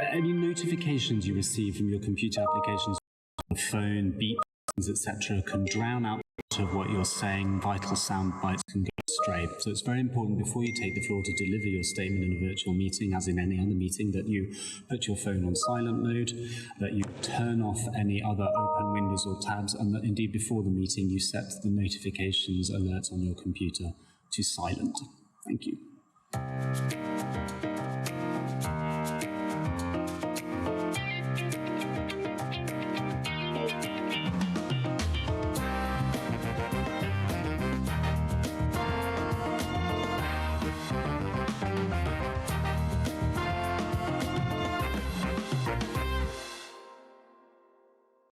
any notifications you receive from your computer applications, the phone, beeps, etc., can drown out of what you're saying. Vital sound bites can go astray. So it's very important before you take the floor to deliver your statement in a virtual meeting, as in any other meeting, that you put your phone on silent mode, that you turn off any other open windows or tabs, and that indeed before the meeting you set the notifications alerts on your computer to silent. Thank you.